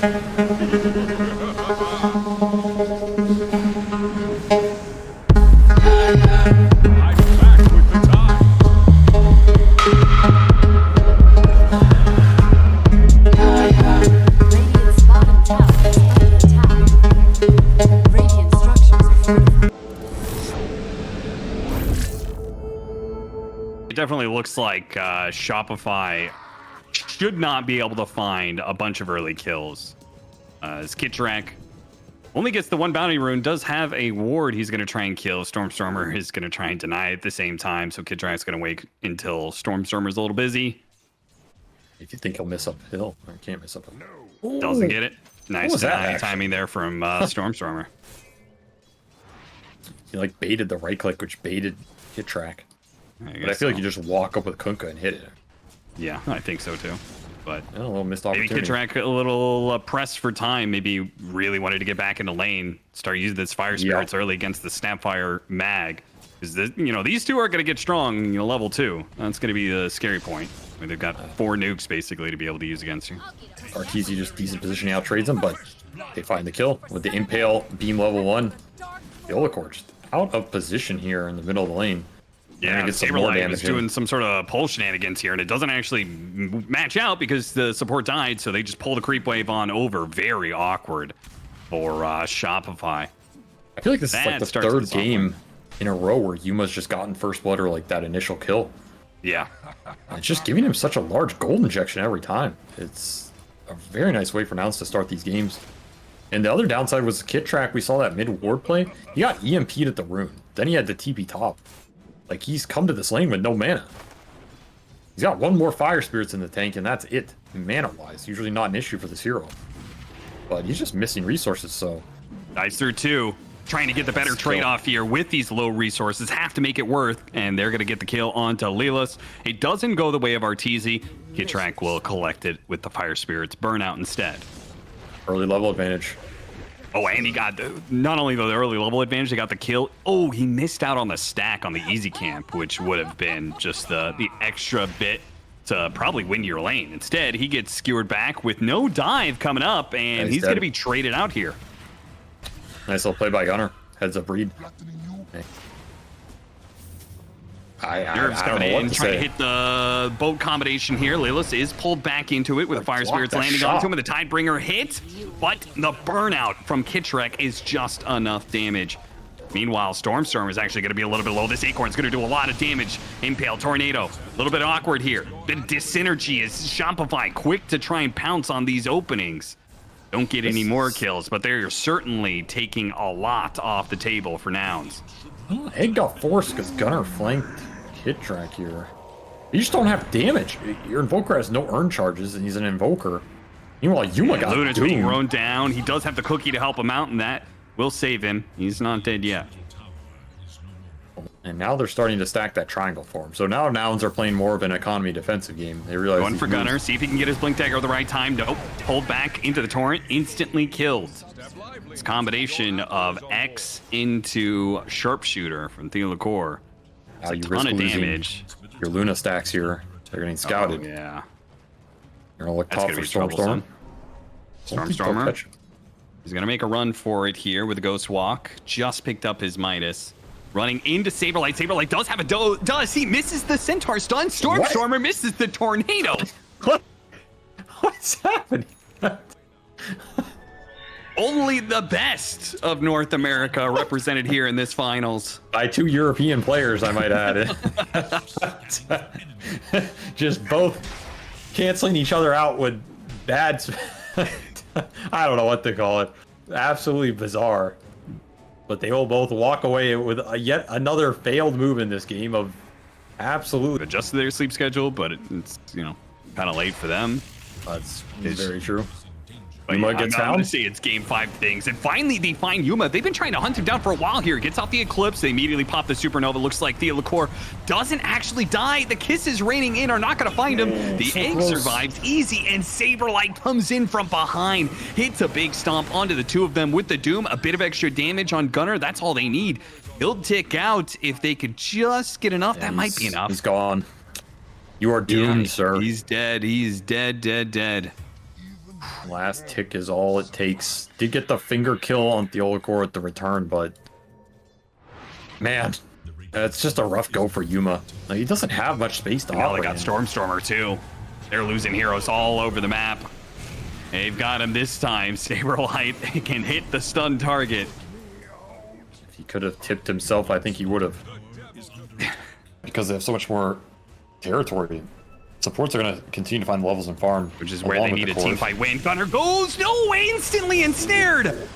It definitely looks like Shopify should not be able to find a bunch of early kills. As Kingteka only gets the one bounty rune, does have a ward he's going to try and kill. Stormstormer is going to try and deny it at the same time, so Kingteka's going to wait until Stormstormer's a little busy. If you think he'll miss uphill, or can't miss uphill. Doesn't get it. Nice timing there from Stormstormer. He like baited the right click, which baited Kingteka. But I feel like you just walk up with Kunkka and hit it. Yeah, I think so too. But a little missed opportunity. Maybe Kingteka a little pressed for time. Maybe really wanted to get back into lane, start using this Fire Spirits early against the Snapfire Mag. Because these two are going to get strong, level 2. That's going to be the scary point. I mean, they've got 4 nukes basically to be able to use against you. arteezy just decent positioning out trades them, but they find the kill with the Impale Beam level 1. Viola just out of position here in the middle of the lane. Yeah, Saberlight is doing some sort of pull shenanigans here, and it doesn't actually match out because the support died, so they just pull the creep wave on over. Very awkward for Shopify. I feel like this is like the third game in a row where Yuma's just gotten first blood or like that initial kill. Yeah. And it's just giving him such a large gold injection every time. It's a very nice way for Nouns to start these games. And the other downside was Kingteka. We saw that mid ward play. He got EMP'd at the rune. Then he had the TP top. Like, he's come to this lane with no mana. He's got 1 more Fire Spirits in the tank, and that's it. Mana-wise, usually not an issue for this hero. But he's just missing resources, so... Nice through 2. Trying to get the better trade-off here with these low resources. Have to make it worth, and they're going to get the kill onto Lilas. It doesn't go the way of arteezy. Kingteka will collect it with the Fire Spirits burnout instead. Early level advantage. Oh, and he got not only the early level advantage, he got the kill. Oh, he missed out on the stack on the easy camp, which would have been just the extra bit to probably win your lane. Instead, he gets skewered back with no dive coming up, and he's going to be traded out here. Nice little play by Gunner. Heads up read. Okay. Nerves coming in, trying to hit the boat combination here. Lilas is pulled back into it with the Fire Spirits landing onto him with the Tidebringer hit, but the burnout from Kingteka is just enough damage. Meanwhile, Stormstorm is actually going to be a little bit low. This Acorn's going to do a lot of damage. Impale, Tornado, a little bit awkward here. The dyssynergy is Shopify quick to try and pounce on these openings. Don't get any more kills, but they're certainly taking a lot off the table for Nouns. Egg got forced because Gunner flanked Kingteka here. You just don't have damage. Your Invoker has no earn charges, and he's an Invoker. Meanwhile, Yuma got Luna's being thrown down. He does have the cookie to help him out, and that will save him. He's not dead yet. And now they're starting to stack that triangle for him. So now Nouns are playing more of an economy defensive game. They realize going for Gunner, see if he can get his Blink Dagger at the right time. Nope. Pulled back into the torrent, instantly killed. It's a combination of X into Sharpshooter from Theolacore. A ton of damage. Your Luna stacks here. They're getting scouted. Oh, yeah. You're gonna look top for Stormstorm. Stormstormer. He's gonna make a run for it here with a Ghost Walk. Just picked up his Midas. Running into Saberlight. Saberlight does have a does. He misses the Centaur stun. Stormstormer misses the Tornado. What's happening? Only the best of North America represented here in this finals. By 2 European players, I might add. Just both canceling each other out with bad... I don't know what to call it. Absolutely bizarre. But they will both walk away with yet another failed move in this game of absolute... Adjusted their sleep schedule, but it's, kind of late for them. That's very true. Yuma gets down. I'm gonna say it's game 5 things, and finally they find Yuma. They've been trying to hunt him down for a while here. Gets off the Eclipse. They immediately pop the Supernova. Looks like Theolacore doesn't actually die. The kisses raining in are not gonna find him. The egg survives easy, and Saberlight comes in from behind. Hits a big stomp onto the 2 of them with the Doom. A bit of extra damage on Gunner. That's all they need. He'll tick out. If they could just get enough, that might be enough. He's gone. You are doomed, sir. He's dead. He's dead, dead, dead. Last tick is all it takes. Did get the finger kill on Theolacor at the return, but man, it's just a rough go for Yuma. Like, he doesn't have much space to operate. They got Stormstormer too. They're losing heroes all over the map. They've got him this time. Saberlight can hit the stun target. If he could have tipped himself, I think he would have. Because they have so much more territory. Supports are going to continue to find levels and farm. Which is where they need a team fight win. Gunner goes, no, instantly ensnared.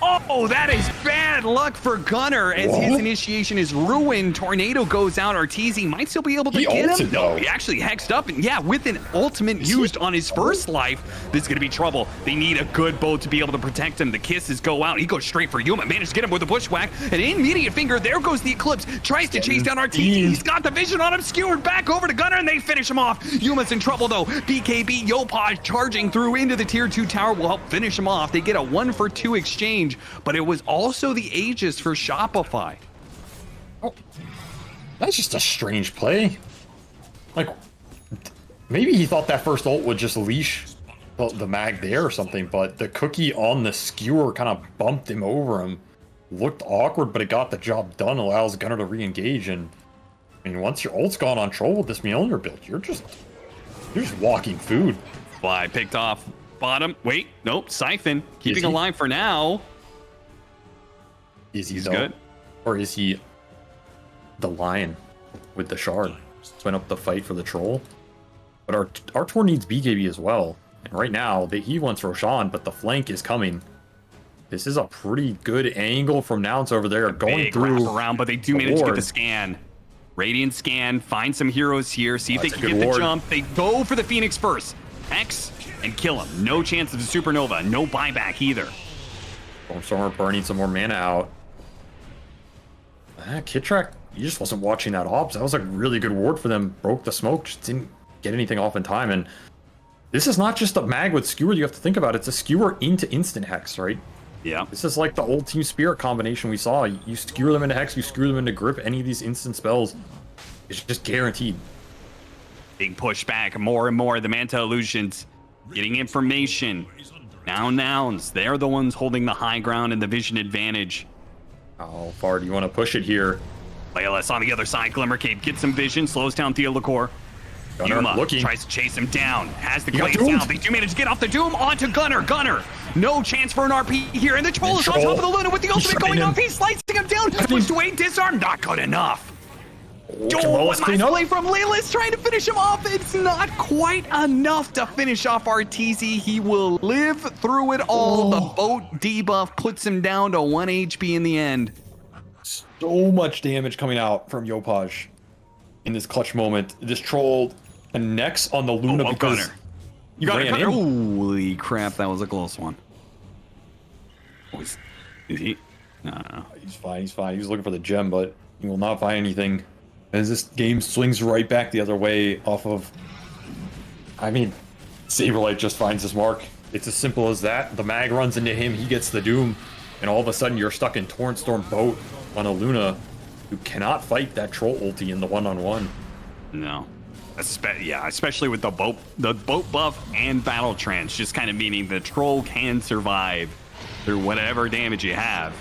Oh, that is bad luck for Gunner as his initiation is ruined. Tornado goes out. Arteezy might still be able to get him. No, he actually hexed up. And yeah, with an ultimate used on his first life, this is going to be trouble. They need a good bow to be able to protect him. The kisses go out. He goes straight for Yuma. Managed to get him with a bushwhack. An immediate finger. There goes the Eclipse. Tries to chase down Arteezy. He's got the vision on him. Skewered back over to Gunner, and they finish him off. Yuma's in trouble, though. BKB Yopaj charging through into the tier 2 tower will help finish him off. They get a 1-for-2 exchange. But it was also the Aegis for Shopify. Oh, that's just a strange play. Like, maybe he thought that first ult would just leash the mag there or something, but the cookie on the skewer kind of bumped him over him. Looked awkward, but it got the job done, allows Gunner to re-engage. And I mean, once your ult's gone on troll with this Mjolnir build, you're just walking food. Fly picked off bottom. Wait, nope, Siphon keeping alive for now. Is he good? Or is he the lion with the shard? Went up the fight for the troll. But our tour needs BKB as well. And right now, he wants Roshan, but the flank is coming. This is a pretty good angle from Nouns over there. Going through around, but they do manage to get the scan. Radiant scan, find some heroes here, see if they can get the jump. They go for the Phoenix first. X and kill him. No chance of the supernova. No buyback either. Stormstormer burning some more mana out. Kingteka, he just wasn't watching that ops. That was a really good ward for them. Broke the smoke, just didn't get anything off in time. And this is not just a mag with skewer you have to think about. It's a skewer into instant hex, right? Yeah. This is like the old Team Spirit combination we saw. You skewer them into hex, you skewer them into grip. Any of these instant spells, it's just guaranteed. Big pushback, more and more. The Manta Illusions getting information. Now Nouns, they're the ones holding the high ground and the vision advantage. How far do you want to push it here? Laylas on the other side. Glimmer Cape gets some vision, slows down Theolacor. Yuma tries to chase him down, has the glaze down. They do manage to get off the Doom onto Gunner. Gunner, no chance for an RP here, and the Troll is on top of the Luna with the ultimate going off. He's slicing him down, pushed away, disarm, not good enough. Oh, nice play from Laylas trying to finish him off. It's not quite enough to finish off Arteezy. He will live through it all. The boat debuff puts him down to 1 HP in the end. So much damage coming out from Yopaj in this clutch moment. This troll connects on the Luna because Gunner. You got it, Gunner. Holy crap, that was a close one. Is he? No. He's fine. He's fine. He was looking for the gem, but he will not find anything. As this game swings right back the other way off of... I mean, Saberlight just finds his mark. It's as simple as that. The mag runs into him, he gets the Doom, and all of a sudden you're stuck in Torrent Storm boat on a Luna who cannot fight that troll ulti in the one-on-one. No. Especially with the boat buff and battle trance, just kind of meaning the troll can survive through whatever damage you have.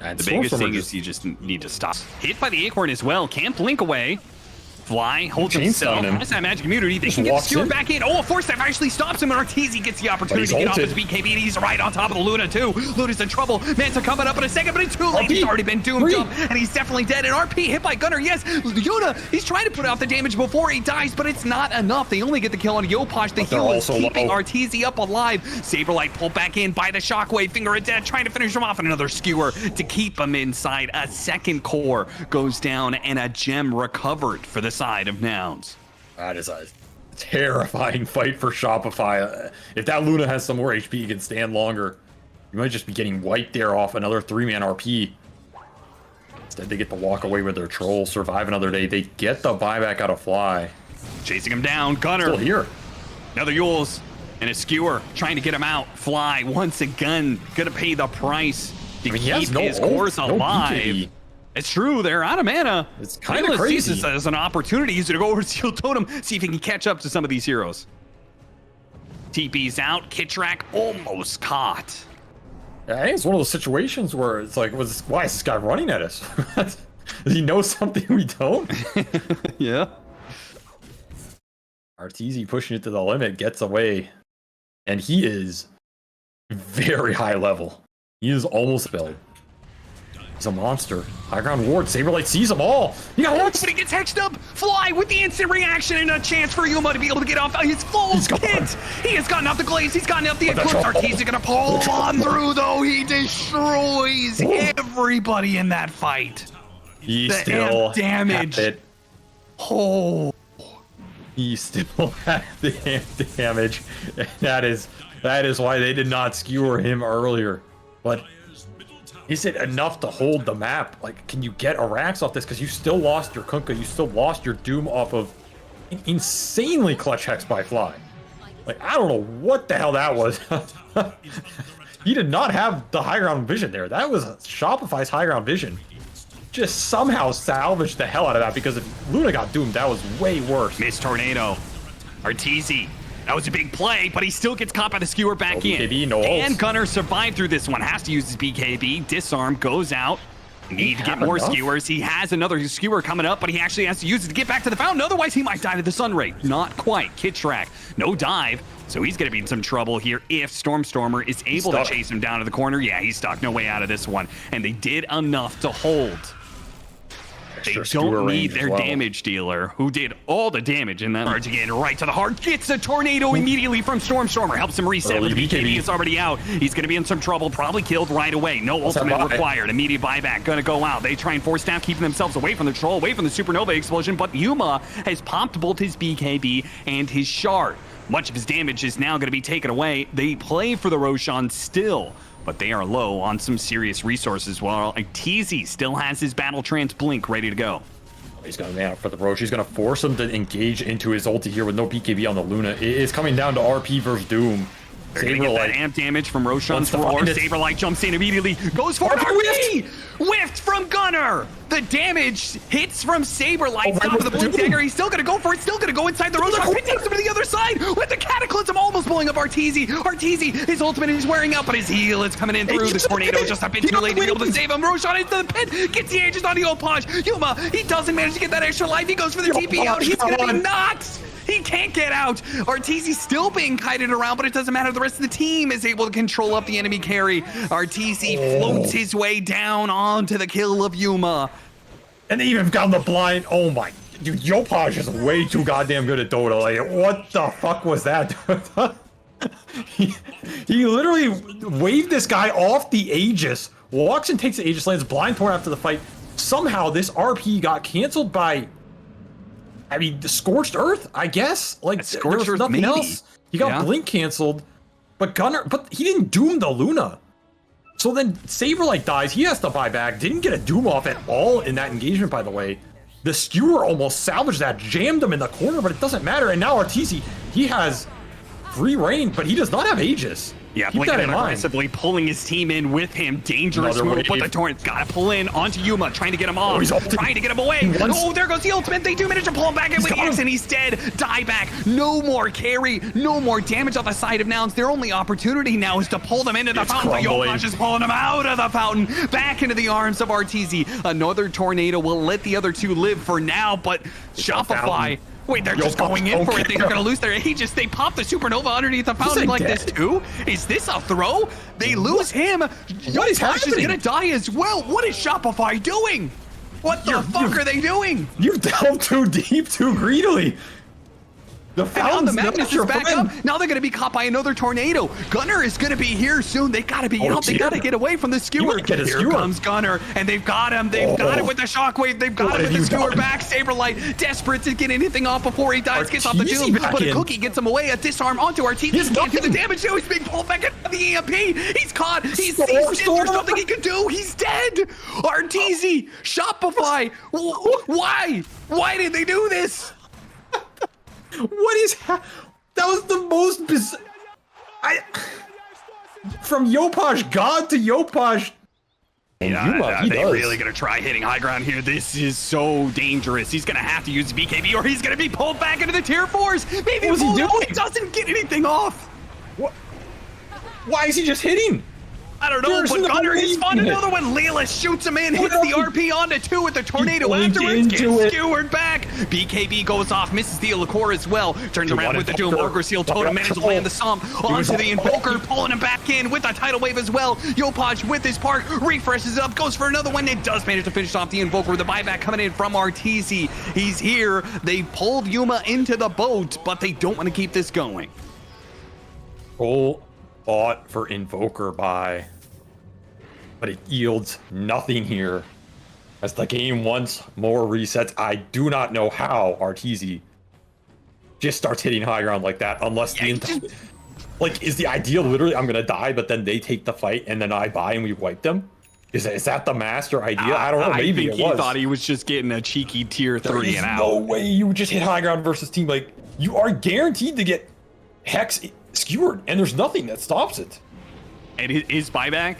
And the biggest thing is you just need to stop. Hit by the Acorn as well. Can't blink away. Fly holds himself. Has that magic immunity. They can get the skewer back in. Oh, a force that actually stops him, and Arteezy gets the opportunity to get off his BKB, and he's right on top of the Luna, too. Luna's in trouble. Manta coming up in a second, but it's too late. He's already been doomed up, and he's definitely dead. And RP hit by Gunner. Yes, Yuna, he's trying to put out the damage before he dies, but it's not enough. They only get the kill on Yopaj. The heal is keeping Arteezy up alive. Saberlight pulled back in by the Shockwave. Finger of Death trying to finish him off, and another skewer to keep him inside. A second core goes down, and a gem recovered for the side of Nouns. That is a terrifying fight for Shopify. If that Luna has some more HP, he can stand longer. You might just be getting wiped there off another 3-man RP. Instead, they get to walk away with their troll, survive another day. They get the buyback out of Fly. Chasing him down. Gunner. Still here. Another Yules and a skewer trying to get him out. Fly once again gonna pay the price to keep his course alive. It's true, they're out of mana. It's kind of crazy. Sees this as an opportunity to go over Steel Totem, see if he can catch up to some of these heroes. TP's out. Kitrak almost caught. I think it's one of those situations where it's like, why is this guy running at us? Does he know something we don't? Yeah. Arteezy pushing it to the limit, gets away. And he is very high level. He is almost spelled. He's a monster. High ground ward. Saberlight sees them all. He got hits. But he gets hexed up. Fly with the instant reaction and a chance for Yuma to be able to get off his full hit. He has gotten off the glaze. He's gotten off the eclipse. Arteezy gonna pull on through though. He destroys everybody in that fight. He still damage. It. Oh. He still had the damage. That is why they did not skewer him earlier. But is it enough to hold the map? Like, can you get a Rax off this? Because you still lost your Kunkka. You still lost your Doom off of an insanely clutch hex by Fly. Like, I don't know what the hell that was. He did not have the high ground vision there. That was Shopify's high ground vision. Just somehow salvaged the hell out of that, because if Luna got doomed, that was way worse. Missed Tornado. Arteezy. That was a big play, but he still gets caught by the skewer back in. BKB, no and ults. Gunner survived through this one. Has to use his BKB. Disarm, goes out. Need to get more skewers. He has another skewer coming up, but he actually has to use it to get back to the fountain. Otherwise, he might die to the sun ray. Not quite. Kitrak, no dive. So he's going to be in some trouble here if Stormstormer is able to chase him down to the corner. Yeah, he's stuck. No way out of this one. And they did enough to hold. They don't need their damage dealer, who did all the damage in that charge again, right to the heart. Gets a tornado immediately from Stormstormer. Helps him reset. But the BKB is already out. He's going to be in some trouble. Probably killed right away. No ultimate required. Immediate buyback. Going to go out. They try and force down, keeping themselves away from the troll, away from the supernova explosion. But Yuma has popped both his BKB and his shard. Much of his damage is now going to be taken away. They play for the Roshan still, but they are low on some serious resources, while Arteezy still has his Battle Trance Blink ready to go. He's got a man up for the Roche. He's going to force him to engage into his ulti here with no BKB on the Luna. It is coming down to RP versus Doom. They're going to get that amp damage from Roshan's roar. Saberlight jumps in immediately, goes for RP! Whiffed from Gunner! The damage hits from Saberlight. Top of the Blink Dagger. He's still going to go for it. Still going to go inside the Roshan. Pit takes him to the other side with the Cataclysm almost blowing up Arteezy. Arteezy, his ultimate is wearing out, but his heal is coming in through. The tornado just a bit too late to be able to save him. Roshan into the pit. Gets the Aegis on the Opage. Yuma, he doesn't manage to get that extra life. He goes for the TP out. He's going to be knocked. He can't get out. Arteezy's still being kited around, but it doesn't matter. The rest of the team is able to control up the enemy carry. Arteezy floats his way down onto the kill of Yuma. And they even got the blind. Oh my. Dude, Yopaj is way too goddamn good at Dota. Like, what the fuck was that? he literally waved this guy off the Aegis, walks and takes the Aegis, lands blind torn after the fight. Somehow this RP got canceled by, I mean, the Scorched Earth, I guess. Like, there was nothing else. He got Blink canceled, but he didn't doom the Luna. So then Saberlight dies. He has to buy back. Didn't get a doom off at all in that engagement, by the way. The skewer almost salvaged that, jammed him in the corner, but it doesn't matter. And now Arteezy, he has free reign, but he does not have Aegis. Yeah, Blink aggressively pulling his team in with him. Dangerous move, but the Torrent's got to pull in onto Yuma, trying to get him off, trying to get him away. Oh, there goes the ultimate. They do manage to pull him back in with X, and he's dead. Die back. No more carry. No more damage on the side of Nouns. Their only opportunity now is to pull them into the fountain. But Yopash is pulling him out of the fountain, back into the arms of Arteezy. Another tornado will let the other two live for now, but Shopify... Wait, they're just going in for it. They're going to lose their Aegis. They pop the supernova underneath the fountain like this too. Is this a throw? They lose him. What is happening? Is going to die as well. What is Shopify doing? What the fuck are they doing? You delved too deep, too greedily. The fountain's the Magnus is back up. Now they're going to be caught by another tornado. Gunner is going to be here soon. They got to be out. They got to get away from the skewer. Here comes Gunner, and they've got him. They've got it with the shockwave. They've got it with the skewer back. Saberlight, desperate to get anything off before he dies. Gets off the doom, but a cookie gets him away. A disarm onto Arteezy. He can't do the damage. Now he's being pulled back into the EMP. He's caught. He's there's nothing he can do. He's dead. Arteezy, Shopify. Why? Why did they do this? What is that was the most bizarre. From Yopaj God to Yopaj. Yeah, they're really going to try hitting high ground here. This is so dangerous. He's going to have to use BKB or he's going to be pulled back into the tier 4s. Maybe he doesn't get anything off. Why is he just hitting? I don't know, but Gunner has spawned another one. Leela shoots him in, hits the RP onto 2 with the tornado afterwards, gets skewered back. BKB goes off, misses the Liqueur as well. Turns around with the Doom Ogre Seal Totem, manages to land the Stomp onto the Invoker, pulling him back in with a Tidal Wave as well. Yopaj with his Park, refreshes up, goes for another one. It does manage to finish off the Invoker with the buyback coming in from arteezy. He's here. They pulled Yuma into the boat, but they don't want to keep this going. Full bought for Invoker buy, but it yields nothing here as the game once more resets. I do not know how arteezy just starts hitting high ground like that, unless like, is the idea literally I'm gonna die, but then they take the fight and then I buy and we wipe them? Is that the master idea? I don't know. Maybe I think he thought he was just getting a cheeky tier 3 and out. No way you would just hit high ground versus team. Like, you are guaranteed to get Hex skewered, and there's nothing that stops it. And his buyback,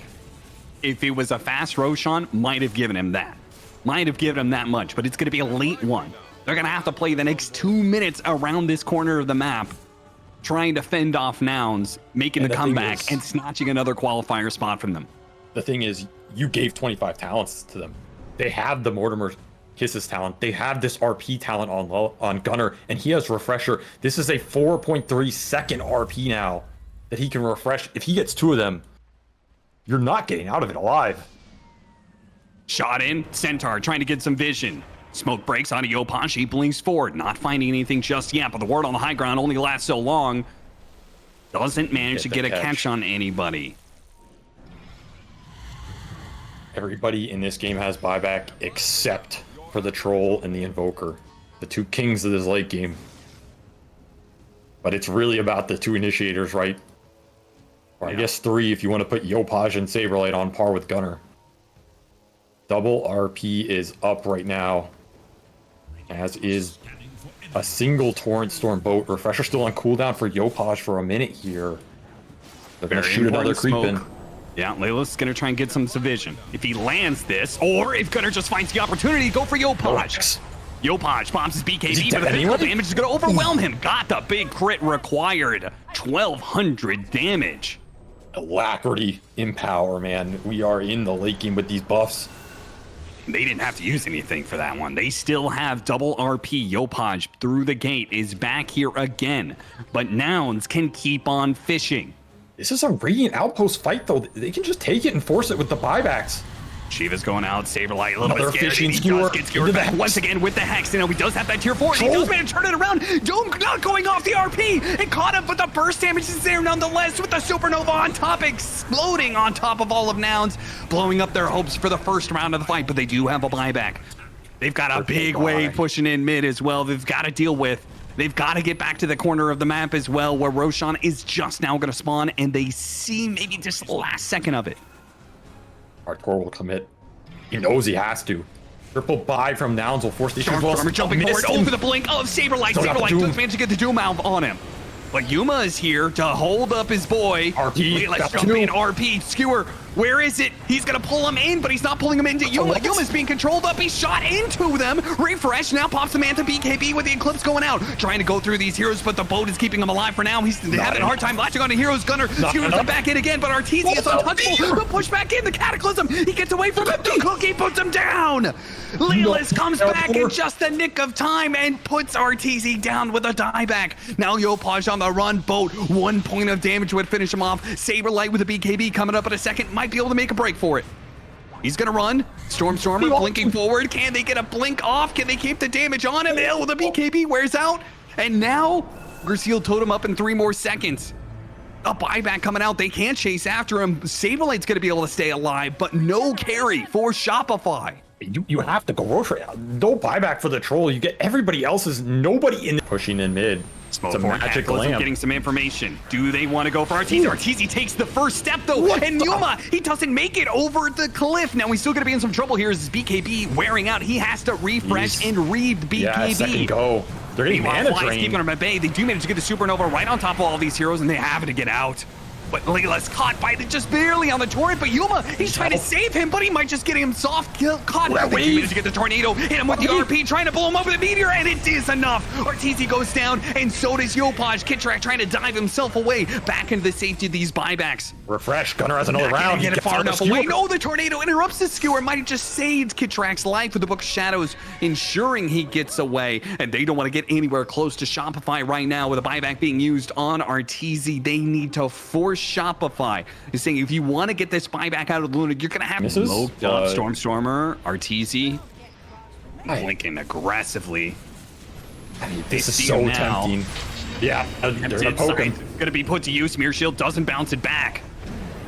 if it was a fast Roshan, might have given him that. Might have given him that much, but it's going to be a late one. They're going to have to play the next 2 minutes around this corner of the map, trying to fend off Nouns, making the comeback, and snatching another qualifier spot from them. The thing is, you gave 25 talents to them. They have the Mortimer Kisses talent. They have this RP talent on Gunner, and he has Refresher. This is a 4.3 second RP now that he can refresh. If he gets 2 of them, you're not getting out of it alive. Shot in, Centaur trying to get some vision. Smoke breaks onto Yopaj, he blinks forward, not finding anything just yet, but the ward on the high ground only lasts so long. Doesn't manage to get a catch on anybody. Everybody in this game has buyback except for the Troll and the Invoker, the 2 kings of this late game. But it's really about the 2 initiators, right? Or I guess 3 if you want to put Yopaj and Saberlight on par with Gunner. Double RP is up right now, as is a single Torrent Storm boat. Refresher still on cooldown for Yopaj for a minute here. They're going to shoot another creep in. Yeah, Layla's going to try and get some vision. If he lands this, or if Gunner just finds the opportunity, go for Yopaj. Yopaj bombs his BKB, but the physical damage is going to overwhelm him. Got the big crit required. 1,200 damage. Alacrity in power, man. We are in the late game with these buffs. They didn't have to use anything for that one. They still have double RP. Yopaj through the gate is back here again, but Nouns can keep on fishing. This is a Radiant Outpost fight, though. They can just take it and force it with the buybacks. Shiva's going out, Saberlight a little bit scared. Fishing He does get skewered back once again with the Hex. You know, he does have that tier 4. He does manage to turn it around. Dome not going off the RP. It caught him, but the burst damage is there nonetheless with the Supernova on top, exploding on top of all of Nouns, blowing up their hopes for the first round of the fight, but they do have a buyback. They've got a big wave pushing in mid as well. They've got to deal with. They've got to get back to the corner of the map as well, where Roshan is just now going to spawn, and they see maybe just the last second of it. Hardcore will commit. He knows he has to. Triple buy from Nouns will force the Stormer jumping forward over the blink of Saberlight. Saberlight does manage to get the Doom Valve on him. But Yuma is here to hold up his boy. RP. Let's jump in. RP. Skewer. Where is it? He's going to pull him in, but he's not pulling him into Yuma. Yuma's being controlled up. He's shot into them. Refresh. Now pops the Manta BKB with the Eclipse going out. Trying to go through these heroes, but the boat is keeping him alive for now. He's having a hard time latching on to heroes. Gunner skewers him back in again, but arteezy is untouchable. The push back in. The Cataclysm. He gets away from it. The Cookie puts him down. Lelis comes back in just the nick of time and puts arteezy down with a dieback. Now Yopaj on the run. Boat. 1 point of damage would finish him off. Saberlight with a BKB coming up in a second. Might be able to make a break for it. He's gonna run. Stormer blinking forward. Can they get a blink off? Can they keep the damage on him? Oh, the BKB wears out. And now Gerseal totem up in 3 more seconds. A buyback coming out. They can't chase after him. Saberlight's gonna be able to stay alive, but no carry for Shopify. You have to go rotate. No buyback for the Troll. You get everybody else's. Nobody in pushing in mid. It's a magic lamp. Getting some information. Do they want to go for arteezy? Arteezy takes the first step though, and Yuma, he doesn't make it over the cliff. Now he's still going to be in some trouble here. As his BKB wearing out, he has to refresh and read BKB. Yeah, second go. They're getting mana drain. Keeping him at bay. They do manage to get the Supernova right on top of all these heroes, and they have to get out. but Layla's caught by just barely on the turret, but Yuma, he's trying to save him, but he might just get him soft caught. He managed to get the tornado, hit him with the RP, trying to blow him up with the meteor, and it is enough. arteezy goes down, and so does Yopaj. Kingteka trying to dive himself away back into the safety of these buybacks. Refresh, Gunnar has another round. Get it far enough away. No, the tornado interrupts the skewer. Might have just saved Kingteka's life with the Book of Shadows, ensuring he gets away. And they don't want to get anywhere close to Shopify right now with a buyback being used on arteezy. They need to force Shopify. He's saying if you want to get this buyback out of the Luna, you're going to have to smoked up Stormstormer, arteezy, blinking aggressively. I mean, this is so tempting. Yeah, they're gonna poke him. Gonna be put to use. Mirror Shield doesn't bounce it back.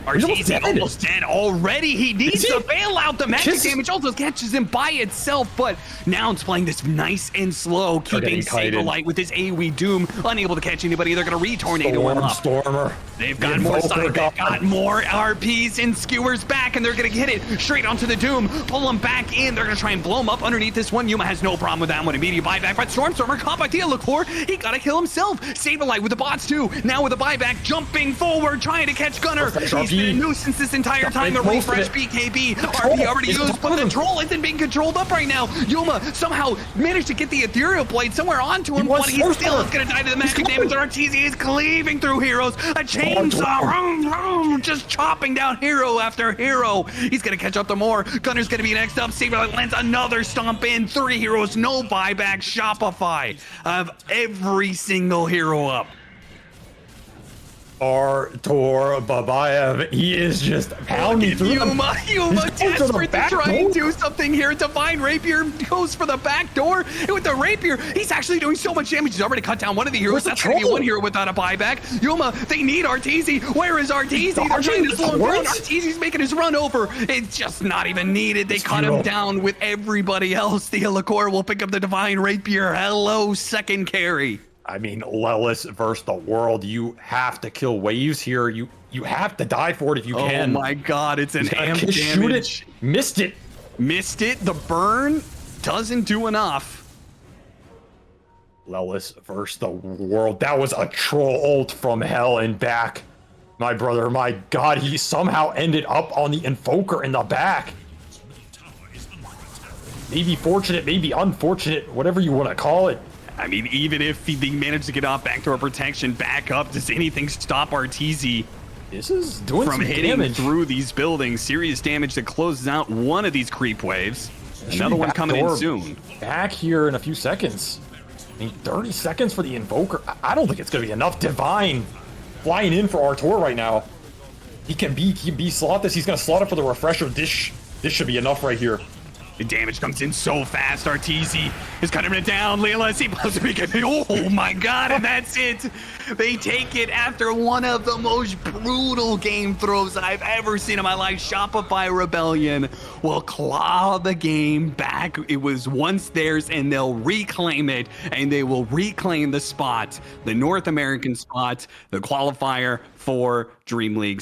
arteezy almost dead already. He needs to bail out. The magic damage also catches him by itself, but Nouns playing this nice and slow, keeping Saberlight with his AoE Doom, unable to catch anybody. They're gonna re-tornado him up. Stormer. They've got more side, they've got more RPs and skewers back, and they're gonna get it straight onto the Doom, pull him back in. They're gonna try and blow him up underneath this one. Yuma has no problem with that one. Immediate buyback, but Stormstormer caught by Dialacor. He gotta kill himself. Saberlight with the bots too. Now with the buyback, jumping forward, trying to catch Gunnar. He's been a nuisance this entire time. The refresh BKB. RP already used, but the troll isn't being controlled up right now. Yuma somehow managed to get the ethereal blade somewhere onto him, but he still is gonna die to the magic damage. arteezy is cleaving through heroes. A chainsaw, just chopping down hero after hero. He's gonna catch up to more. Gunner's gonna be next up. Saberlight lands another stomp in. 3 heroes, no buyback. Shopify of every single hero up. Artur Babayev, he is just pounding through Yuma desperate to try and do something here. Divine Rapier goes for the back door, and with the Rapier, he's actually doing so much damage. He's already cut down one of the heroes. That's going to be one hero without a buyback. Yuma, they need arteezy. Where is arteezy? They're trying to slow him down. arteezy's making his run over. It's just not even needed. They cut him down with everybody else. Dialacor will pick up the Divine Rapier. Hello, second carry. I mean, Lelis versus the world. You have to kill waves here. You have to die for it if you can. Oh my god, it's an amp damage. Shoot it. Missed it. Missed it. The burn doesn't do enough. Lelis versus the world. That was a troll ult from hell and back. My brother, my god, he somehow ended up on the invoker in the back. Maybe fortunate, maybe unfortunate, whatever you want to call it. I mean, even if he managed to get off backdoor protection back up, does anything stop arteezy This is doing from hitting through these buildings? Serious damage that closes out one of these creep waves. Another one coming in soon. Back here in a few seconds. I mean, 30 seconds for the invoker. I don't think it's going to be enough. Divine flying in for Artur right now. He can slot this. He's going to slot it for the refresher. This should be enough right here. The damage comes in so fast. arteezy is cutting it down. Layla, he blows a oh my god, and that's it. They take it after one of the most brutal game throws I've ever seen in my life. Shopify Rebellion will claw the game back. It was once theirs, and they'll reclaim it, and they will reclaim the spot, the North American spot, the qualifier for DreamLeague.